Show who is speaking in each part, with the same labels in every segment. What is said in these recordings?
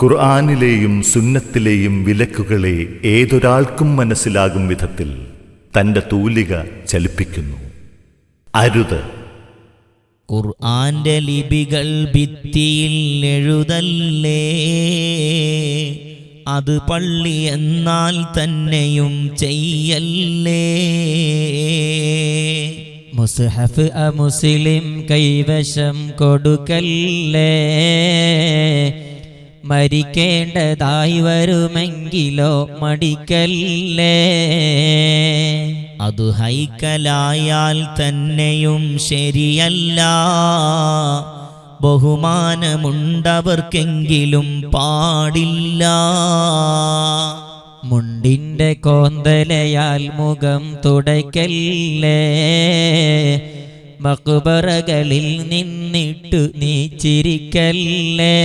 Speaker 1: ഖുർആനിലെയും സുന്നത്തിലെയും വിലക്കുകളെ ഏതൊരാൾക്കും മനസ്സിലാകും വിധത്തിൽ തന്റെ തൂലിക ചലിപ്പിക്കുന്നു. അരുത്.
Speaker 2: ഖുർആന്റെ ലിപികൾ ഭിത്തിയിൽ എഴുതല്ലേ, അത് പള്ളി എന്നാൽ തന്നെയും ചെയ്യല്ലേ. മുസ്ഹഫ് മുസ്ലിം കൈവശം കൊടുക്കല്ലേ, മരിക്കേണ്ടതായി വരുമെങ്കിലോ മടിക്കല്ലേ. അതു ഹൈക്കലായാൽ തന്നെയും ശരിയല്ല, ബഹുമാനമുണ്ടവർക്കെങ്കിലും പാടില്ല. മുണ്ടിന്റെ കോന്തലയാൽ മുഖം തുടയ്ക്കല്ലേ, മഖ്ബറകളിൽ നിന്നിട്ടു നീ ചിരിക്കല്ലേ.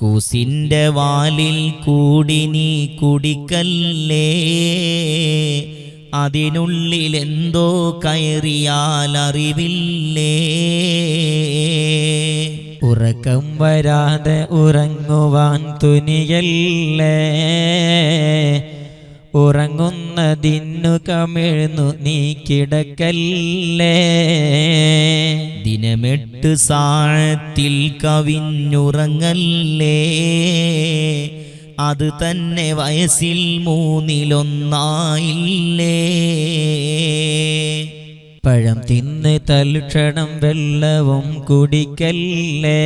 Speaker 2: കൂസിന്റെ വാലിൽ കൂടി നീ കുടിക്കല്ലേ, അതിനുള്ളിലെന്തോ കയറിയാൽ അറിവില്ലേ. ഉറക്കം വരാതെ ഉറങ്ങുവാൻ തുനിയല്ലേ, ഉറങ്ങുന്നതിന്നു കമിഴ്ന്നു നീ കിടക്കല്ലേ. ദിനമെട്ട് സാഴത്തിൽ കവിഞ്ഞുറങ്ങല്ലേ, അത് തന്നെ വയസ്സിൽ 3/1 പഴം തിന്ന് തൽക്ഷണം വെള്ളവും കുടിക്കല്ലേ,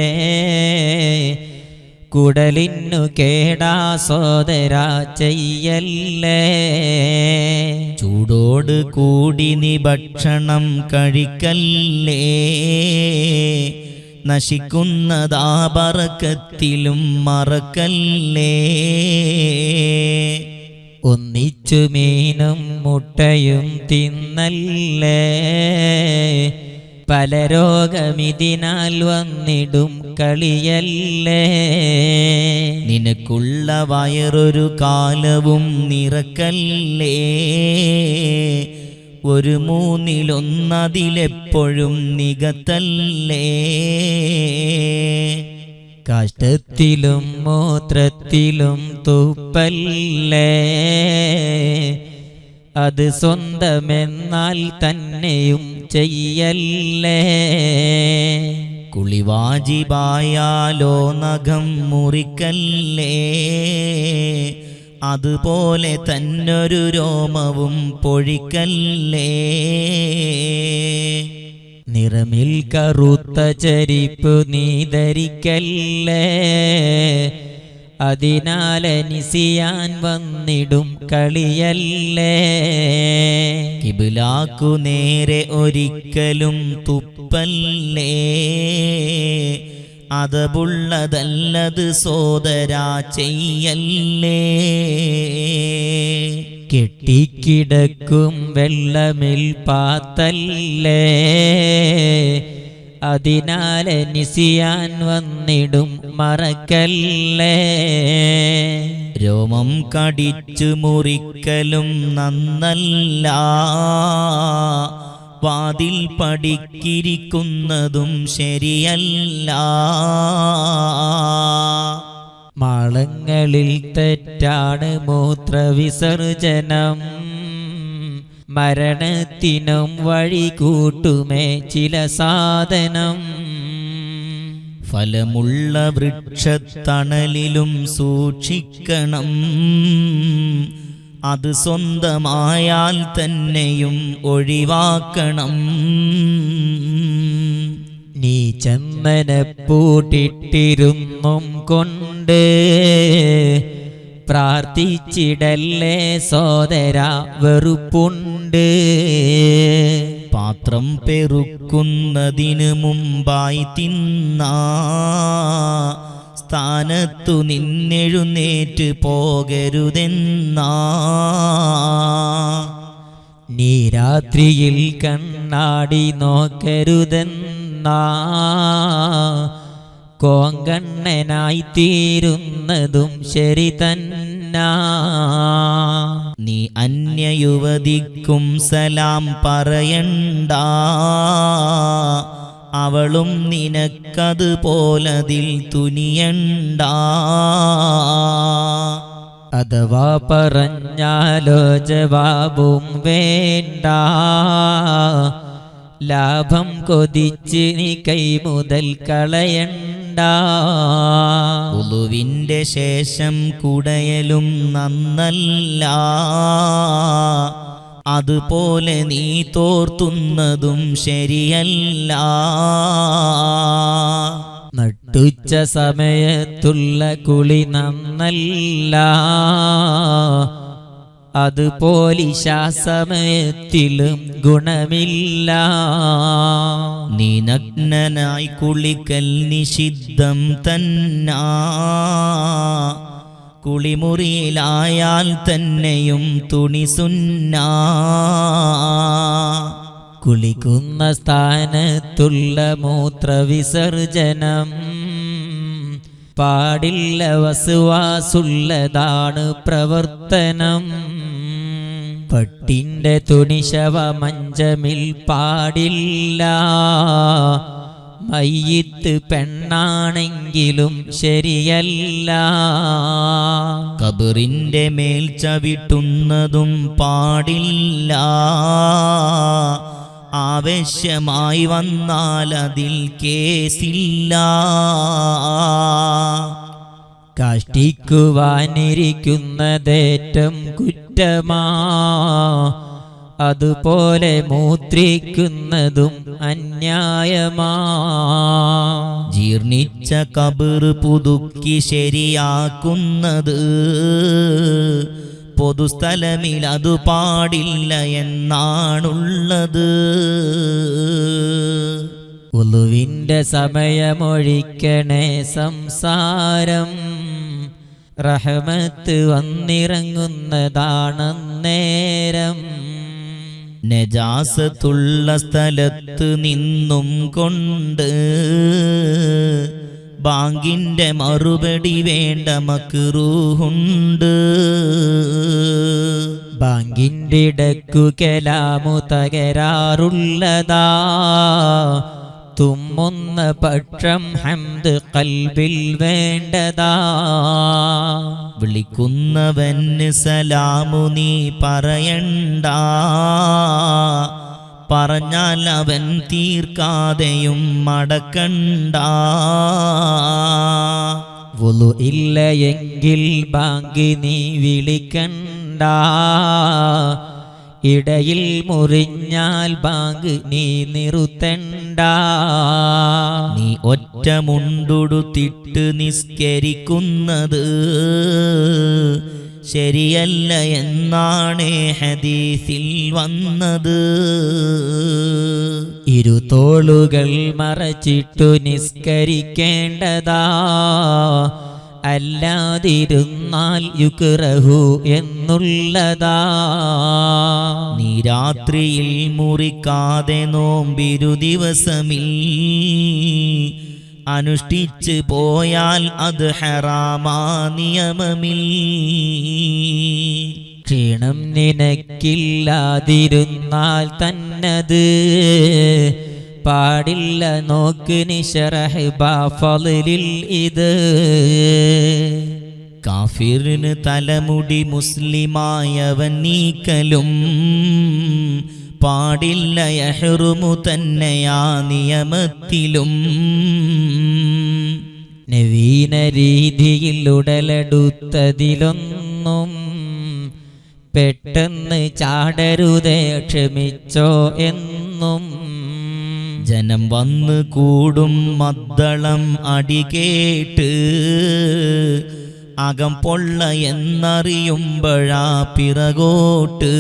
Speaker 2: കുടലിനു കേടാ സോദരാ ചെയ്യല്ലേ. ചൂടോട് കൂടി നീ ഭക്ഷണം കഴിക്കല്ലേ, നശിക്കുന്നതാ ബറക്കത്തിലും മറക്കല്ലേ. ഒന്നിച്ചു മീനും മുട്ടയും തിന്നല്ലേ, പല രോഗമിതിനാൽ വന്നിടും കളിയല്ലേ. നിനക്കുള്ള വയറൊരു കാലവും നിറക്കല്ലേ, 1/3 നികത്തല്ലേ. കാഷ്ടത്തിലും മൂത്രത്തിലും തുപ്പല്ലേ, അത് സ്വന്തമെന്നാൽ തന്നെയും ചെയ്യല്ലേ. കുളിവാജിബായാലോ നഖം മുറിക്കല്ലേ, അതുപോലെ തന്നൊരു രോമവും പൊഴിക്കല്ലേ. നിറമിൽ കറുത്ത ചരിപ്പ് നീ ധരിക്കല്ലേ, അതിനാലനിസിയാൻ വന്നിടും കളിയല്ലേ. കിബിലാക്കു നേരെ ഒരിക്കലും തുപ്പല്ലേ, അതബുള്ളതല്ലത് സോദരാ ചെയ്യല്ലേ. കെട്ടിക്കിടക്കും വെള്ളമിൽ പാത്തല്ലേ, അതിനാലനിസിയാൻ വന്നിടും മറക്കല്ലേ. രോമം കടിച്ചു മുറിക്കലും നന്നല്ല, വാതിൽ പടിക്കിരിക്കുന്നതും ശരിയല്ല. മാളങ്ങളിൽ തെറ്റാണ് മൂത്രവിസർജനം, മരണത്തിനും വഴി കൂട്ടുമേ ചില സാധനം. ഫലമുള്ള വൃക്ഷത്തണലിലും സൂക്ഷിക്കണം, അത് സ്വന്തമായാൽ തന്നെയും ഒഴിവാക്കണം. നീ ചന്ദനപ്പൂട്ടിട്ടിരുന്നും കൊണ്ട് പ്രാർത്ഥിച്ചിടല്ലേ സോദരാ, വെറുപ്പുണ്ട്. പാത്രം പെറുക്കുന്നതിന് മുമ്പായി തിന്നാ സ്ഥാനത്തു നിന്നെഴുന്നേറ്റ് പോകരുതെന്നാ. നീ രാത്രിയിൽ കണ്ണാടി നോക്കരുതെന്നാ, കോങ്കണ്ണനായി തീരുന്നതും ശരി തന്നാ. നീ അന്യയുവതിക്കും സലാം പറയണ്ട,
Speaker 3: അവളും നിനക്കതുപോലതിൽ തുനിയണ്ട.
Speaker 2: അഥവാ പറഞ്ഞാലോ ജവാബും വേണ്ട, ലാഭം കൊതിച്ച് നീ കൈ മുതൽ കളയണ്ട.
Speaker 3: ഉളുവിൻ്റെ ശേഷം കുടയലും നന്നല്ല, അതുപോലെ നീ തോർത്തുന്നതും ശരിയല്ല.
Speaker 2: നട്ടുച്ച സമയത്തുള്ള കുളി നന്നല്ല, അതുപോലിശാസമയത്തിലും ഗുണമില്ല.
Speaker 3: നീ നഗ്നനായി കുളിക്കൽ നിഷിദ്ധം തന്നാ, കുളിമുറിയിലായാൽ തന്നെയും തുണി സുന്നാ.
Speaker 2: കുളിക്കുന്ന സ്ഥാനത്തുള്ള മൂത്രവിസർജനം പാടില്ല, വസുവാസുള്ളതാണ് പ്രവർത്തനം. പട്ടിന്റെ തുണി ശവമഞ്ചമിൽ പാടില്ല, മയ്യിത്ത് പെണ്ണാണെങ്കിലും ശരിയല്ല.
Speaker 3: കബറിന്റെ മേൽ ചവിട്ടുന്നതും പാടില്ല, ആവശ്യമായി വന്നാൽ അതിൽ കേസില്ല.
Speaker 2: കാഷ്ടിക്കുവാനിരിക്കുന്നതേറ്റം കുറ്റമാ, അതുപോലെ മൂത്രിക്കുന്നതും അന്യായമാ.
Speaker 3: ജീർണിച്ച കബർ പുതുക്കി ശരിയാക്കുന്നത് പൊതുസ്ഥലമിൽ അത് പാടില്ല എന്നാണുള്ളത്.
Speaker 2: ഉളുവിന്റെ സമയമൊഴിക്കണേ സംസാരം, റഹ്മത്ത് വന്നിറങ്ങുന്നതാണന്നേരം.
Speaker 3: നജാസത്തുള്ള സ്ഥലത്ത് നിന്നും കൊണ്ട് ബാങ്കിന്റെ മറുപടി വേണ്ട മക്റൂഹുണ്ട്.
Speaker 2: ബാങ്കിന്റെ ഇടക്കു കലാമു തകരാറുള്ളതാ, തുമ്മുന്ന പക്ഷം ഹംദ് കൽബിൽ വേണ്ടതാ.
Speaker 3: വിളിക്കുന്നവന് സലാമു നീ പറയണ്ട, പറഞ്ഞാൽ അവൻ തീർക്കാതെയും മടക്കണ്ട.
Speaker 2: വുളു ഇല്ല എങ്കിൽ ബാങ്ക് നീ വിളിക്കണ്ട, ഇടയിൽ മുറിഞ്ഞാൽ ബാങ്ക് നീ നിർത്തണ്ട.
Speaker 3: നീ ഒറ്റ മുണ്ടുടുത്തിട്ട് നിസ്കരിക്കുന്നത് ശരിയല്ല എന്നാണ് ഹദീസിൽ വന്നത്.
Speaker 2: ഇരുതോളുകൾ മറച്ചിട്ടു നിസ്കരിക്കേണ്ടതാ, അല്ലാതിരുന്നാൽ യുക്റഹു എന്നുള്ളതാ.
Speaker 3: നീ രാത്രിയിൽ മുറിക്കാതെ നോമ്പിരു ദിവസമിൽ അനുഷ്ഠിച്ച് പോയാൽ അത് ഹറാമാ നിയമമിൽ.
Speaker 2: ക്ഷീണം നിനക്കില്ലാതിരുന്നാൽ തന്നത് പാടില്ല, നോക്ക് നിശറഹ് ബാഫളിൽ ഇത്.
Speaker 3: കാഫിറിന് തലമുടി മുസ്ലിമായവൻ നീക്കലും പാടില്ല, യഹ്റുമു തന്നെയാ നിയമത്തിലും.
Speaker 2: നവീന രീതിയിൽ ഉടലെടുത്തതിലൊന്നും പെട്ടെന്ന് ചാടരുതേ, ക്ഷമിച്ചോ എന്നും.
Speaker 3: ജനം വന്ന് കൂടും മദ്ദളം അടികേട്ട് അകം പൊള്ള എന്നറിയുമ്പഴാ പിറകോട്ട്.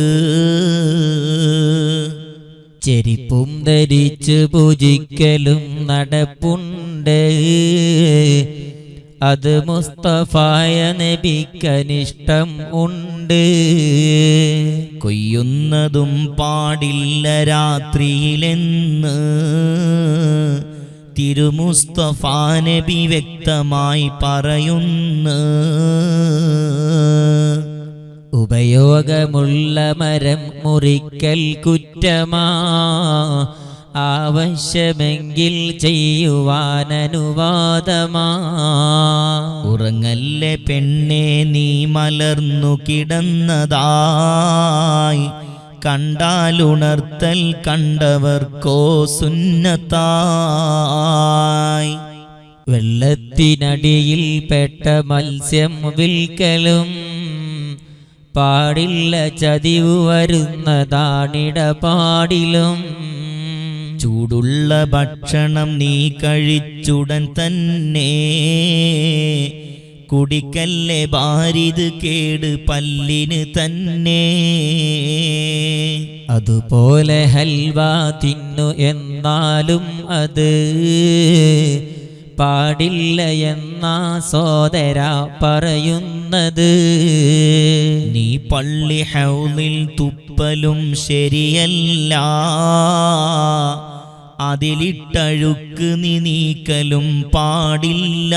Speaker 2: ചെരിപ്പും ധരിച്ച് പൂജിക്കലും നടപ്പുണ്ട്, അത് മുസ്തഫായ നബിക്കനിഷ്ടം ഉണ്ട്.
Speaker 3: കൊയ്യുന്നതും പാടില്ല രാത്രിയിലെന്ന് തിരുമുസ്തഫാ നബി വ്യക്തമായി പറയുന്നു.
Speaker 2: ഉപയോഗമുള്ള മരം മുറിക്കൽ കുറ്റമാ, ആവശ്യമെങ്കിൽ ചെയ്യുവാനനുവാദമാ.
Speaker 3: ഉറങ്ങല്ലേ പെണ്ണെ നീ മലർന്നു കിടന്നതായി, കണ്ടാലുണർത്തൽ കണ്ടവർക്കോ സുന്നത്തായി.
Speaker 2: വെള്ളത്തിനടിയിൽ പെട്ട മത്സ്യം വിൽക്കലും പാടില്ല, ചതിവ് വരുന്നതാണിടപാടിലും.
Speaker 3: ചൂടുള്ള ഭക്ഷണം നീ കഴിച്ചുടൻ തന്നെ കുടിക്കല്ലേ ബാരിത് കേട് പല്ലിന് തന്നെ.
Speaker 2: അതുപോലെ ഹൽവ തിന്നു എന്നാലും അത് പാടില്ല എന്നാ സോദര പറയുന്നത്.
Speaker 3: നീ പള്ളി ഹൗലിൽ തുപ്പലും ശരിയല്ല, അതിലിട്ടഴുക്ക് നീ നീക്കലും പാടില്ല.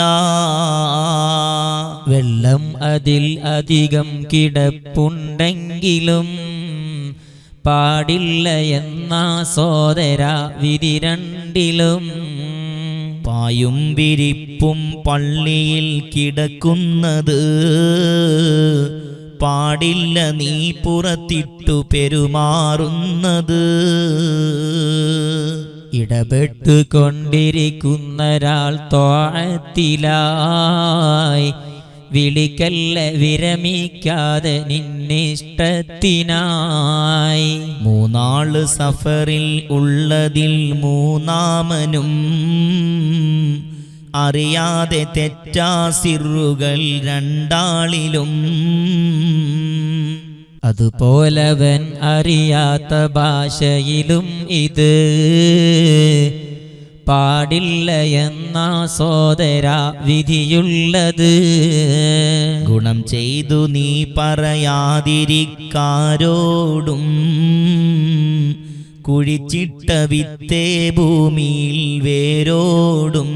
Speaker 2: വെള്ളം അതിൽ അധികം കിടപ്പുണ്ടെങ്കിലും പാടില്ല എന്നാ സോദര വിധി രണ്ടിലും.
Speaker 3: പായും വിരിപ്പും പള്ളിയിൽ കിടക്കുന്നത് പാടില്ല, നീ പുറത്തിട്ടു പെരുമാറുന്നത്.
Speaker 2: ഇടപെട്ടുകൊണ്ടിരിക്കുന്നൊരാൾ ത്വാഅത്തിലായി വിളിക്കല്ല വിരമിക്കാതെ നിന്നിഷ്ടത്തിനായി.
Speaker 3: മൂന്നാള് സഫറിൽ ഉള്ളതിൽ മൂന്നാമനും അറിയാതെ തെറ്റാസിറുകൾ രണ്ടാളിലും.
Speaker 2: അതുപോലവൻ അറിയാത്ത ഭാഷയിലും ഇത് പാടില്ല എന്ന സോദര വിധിയുള്ളത്.
Speaker 3: ഗുണം ചെയ്തു നീ പറയാതിരിക്കാരോടും കുഴിച്ചിട്ട വിത്തേ ഭൂമിയിൽ വേരോടും.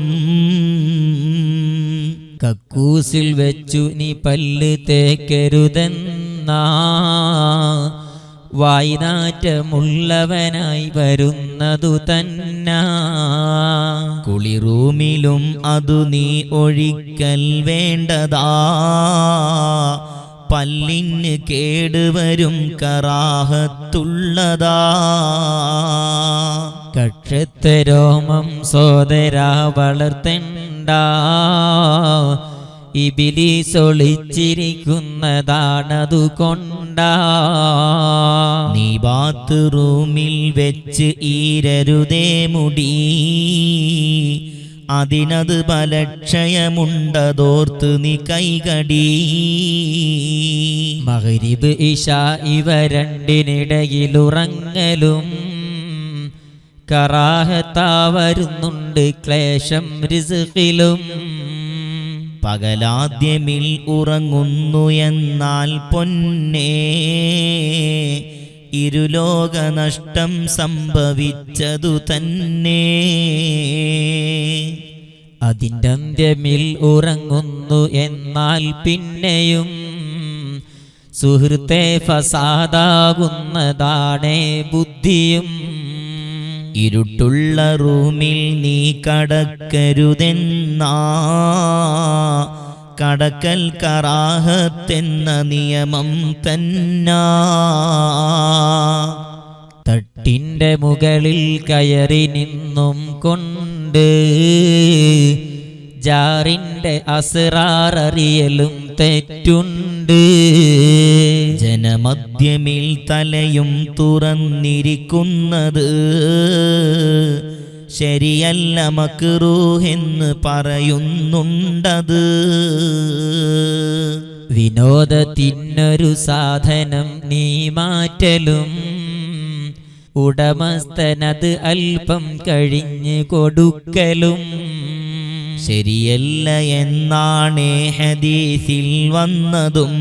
Speaker 2: കക്കൂസിൽ വെച്ചു നീ പല്ല് തേക്കരുതെന്നാ വായ്നാറ്റമുള്ളവനായി വരുന്നതു തന്നെ.
Speaker 3: കുളിറൂമിലും അതു നീ ഒഴിക്കൽ വേണ്ടതാ, പല്ലിന് കേടുവരും കറാഹത്തുള്ളതാ.
Speaker 2: കക്ഷത്തെ രോമം സോദരാ വളർത്തണ്ട, ഇബിലീസ് ഒളിച്ചിരിക്കുന്നതാണതു കൊണ്ടാ.
Speaker 3: നീ ബാത്റൂമിൽ വെച്ച് ഈരരുതേ മുടി, അതിനത് ബലക്ഷയമുണ്ടതോർത്ത് നീ കൈകടി.
Speaker 2: മഗ്രിബ് ഇശ ഇവ രണ്ടിനിടയിലുറങ്ങലും കറാഹത്താ വരുന്നുണ്ട് ക്ലേശം റിസ്ഖിലും.
Speaker 3: പകലാദ്യമിൽ ഉറങ്ങുന്നു എന്നാൽ പൊന്നേ, ഇരുലോക നഷ്ടം സംഭവിച്ചതു തന്നെ.
Speaker 2: അതിൻ്റെ അന്ത്യമിൽ ഉറങ്ങുന്നു എന്നാൽ പിന്നെയും സുഹൃത്തെ ഫസാദാകുന്നതാണേ ബുദ്ധിയും.
Speaker 3: ഇരുട്ടുള്ള റൂമിൽ നീ കടക്കരുതെന്നാ കടക്കൽ കറാഹത്തെന്ന നിയമം തന്നാ.
Speaker 2: തട്ടിൻ്റെ മുകളിൽ കയറി നിന്നും കൊണ്ട് ജാറിൻ്റെ അസ്റാററിയലും തെറ്റുണ്ട്.
Speaker 3: ജനമധ്യമിൽ തലയും തുറന്നിരിക്കുന്നത് ശരിയല്ല, മക്റൂഹെന്ന് പറയുന്നുണ്ടത്.
Speaker 2: വിനോദത്തിനൊരു സാധനം നീ മാറ്റലും ഉടമസ്ഥനത് അല്പം കഴിഞ്ഞ് കൊടുക്കലും
Speaker 3: ശരിയല്ല എന്നാണേ ഹദീസിൽ വന്നതും.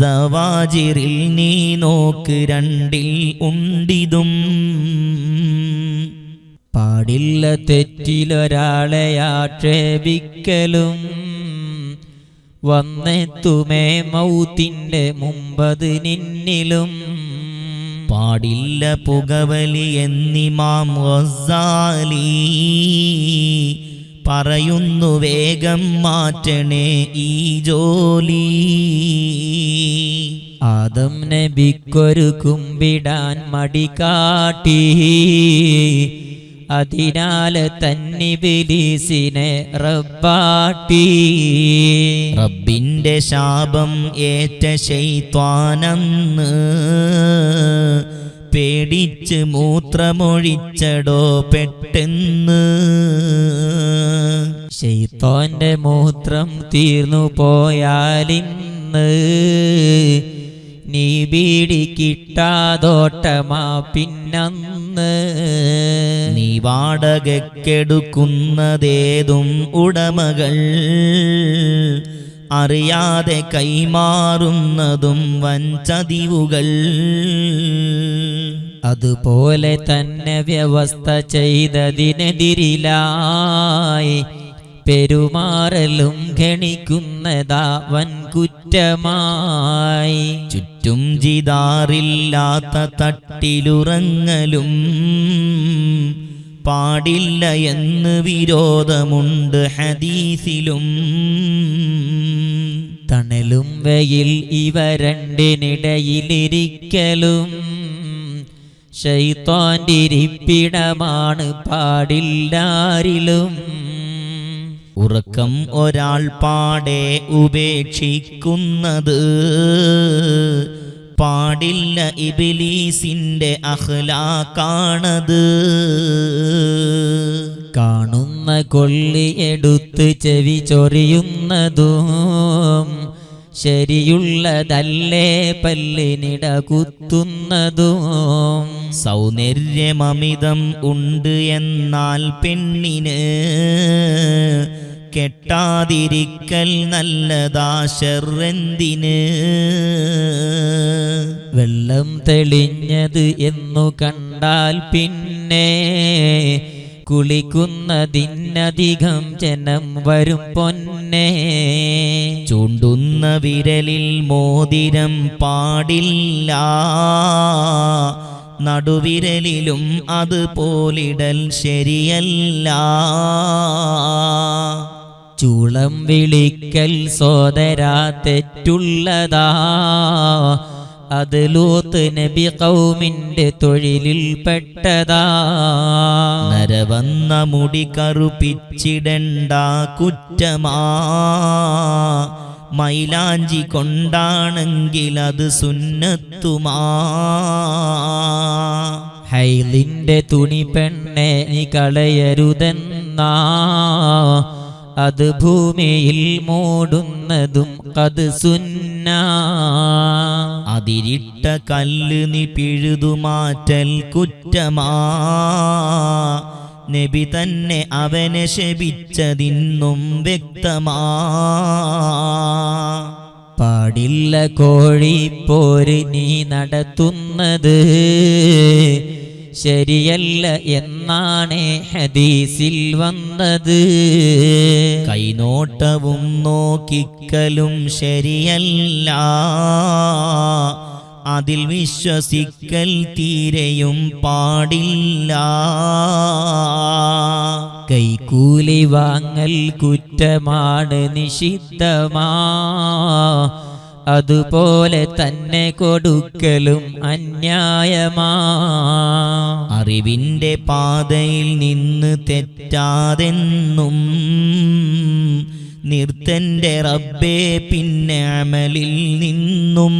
Speaker 3: സവാജിറിൽ നീ നോക്ക് രണ്ടിൽ ഉണ്ടിതും.
Speaker 2: പാടില്ല തെറ്റിലൊരാളെ ആക്ഷേപിക്കലും വന്നെത്തുമേ മൗത്തിൻ്റെ മുമ്പത് നിന്നിലും.
Speaker 3: പാടില്ല പുകവലി എന്നിമാം ഗസാലി പറയുന്നു വേഗം മാറ്റണേ ഈ ജോലി.
Speaker 2: ആദം നബിക്കൊരു കുമ്പിടാൻ മടി കാട്ടി, അതിനാൽ തന്നിബിലീസിനെ റബ്ബാട്ടി.
Speaker 3: റബ്ബിന്റെ ശാപം ഏറ്റ ശൈത്വാനെന്ന് പേടിച്ച് മൂത്രമൊഴിച്ചടോ പെട്ടെന്ന്.
Speaker 2: ശൈത്താന്റെ മൂത്രം തീർന്നു പോയാലിന്ന് നീ ബീഡി കിട്ടാതോട്ടമാ പിന്നന്ന്.
Speaker 3: നീ വാടകയ്ക്കെടുക്കുന്നതേതും ഉടമകൾ അറിയാതെ കൈമാറുന്നതും വൻചതിവുകൾ.
Speaker 2: അതുപോലെ തന്നെ വ്യവസ്ഥ ചെയ്തതിനെതിരിലായി പെരുമാറലും ഗണിക്കുന്നതാ വൻ കുറ്റമായി.
Speaker 3: ചുറ്റും ജിദാറില്ലാത്ത തട്ടിലുറങ്ങലും പാടില്ല എന്ന് വിരോധമുണ്ട് ഹദീസിലും.
Speaker 2: തണലും വെയിൽ ഇവ രണ്ടിനിടയിലിരിക്കലും ശൈത്താന്റെ ഇരിപ്പിടമാണ് പാടില്ലാരിലും.
Speaker 3: ഉറക്കം ഒരാൾ പാടെ ഉപേക്ഷിക്കുന്നത് പാടില്ല, ഇബ്ലീസിന്റെ അഖ്ലാഖാണത്.
Speaker 2: കാണുന്ന കൊള്ളി എടുത്ത് ചെവി ചൊറിയുന്നതും ശരിയുള്ളതല്ലേ പല്ലിനിട കുത്തുന്നതും.
Speaker 3: സൗന്ദര്യമമിതം ഉണ്ട് എന്നാൽ പെണ്ണിന് കെട്ടാതിരിക്കൽ നല്ലതാ ശർറെന്തിന്.
Speaker 2: വെള്ളം തെളിഞ്ഞത് എന്നു കണ്ടാൽ പിന്നെ കുളിക്കുന്നതിനധികം ജനം വരും പൊന്നെ.
Speaker 3: ചൂണ്ടുന്ന വിരലിൽ മോതിരം പാടില്ല, നടുവിരലിലും അതുപോലിടൽ ശരിയല്ല.
Speaker 2: ചൂളം വിളിക്കൽ സോദരാ തെറ്റുള്ളതാ, അത് ലൂത്ത് നബി ഖൗമിന്റെ തൊഴിലിൽ പെട്ടതാ.
Speaker 3: നരവന്ന മുടി കറുപ്പിച്ചിടണ്ട കുറ്റമാ, മൈലാഞ്ചി കൊണ്ടാണെങ്കിൽ അത് സുന്നത്തുമാ.
Speaker 2: ഹൈലിന്റെ തുണി പെണ്ണെ നീ കളയരുതെന്നാ, അത് ഭൂമിയിൽ മൂടുന്നതും അത് സുന്ന.
Speaker 3: അതിരിട്ട കല്ല് നീ പിഴുതുമാറ്റൽ കുറ്റമാ, നബി തന്നെ അവനെ ശപിച്ചതിന്നും വ്യക്തമാ.
Speaker 2: പാടില്ല കോഴിപ്പോര് നീ നടത്തുന്നത് ശരിയല്ല എന്നാണ് ഹദീസിൽ വന്നത്.
Speaker 3: കൈനോട്ടവും നോക്കിക്കലും ശരിയല്ല, അതിൽ വിശ്വസിക്കൽ തീരെയും പാടില്ല.
Speaker 2: കൈക്കൂലി വാങ്ങൽ കുറ്റമാണ് നിഷിദ്ധമാ, അതുപോലെ തന്നെ കൊടുക്കലും അന്യായമാ.
Speaker 3: അറിവിന്റെ പാതയിൽ നിന്ന് തെറ്റാതെന്നും നിർത്തന്റെ റബ്ബേ പിന്നെ അമലിൽ നിന്നും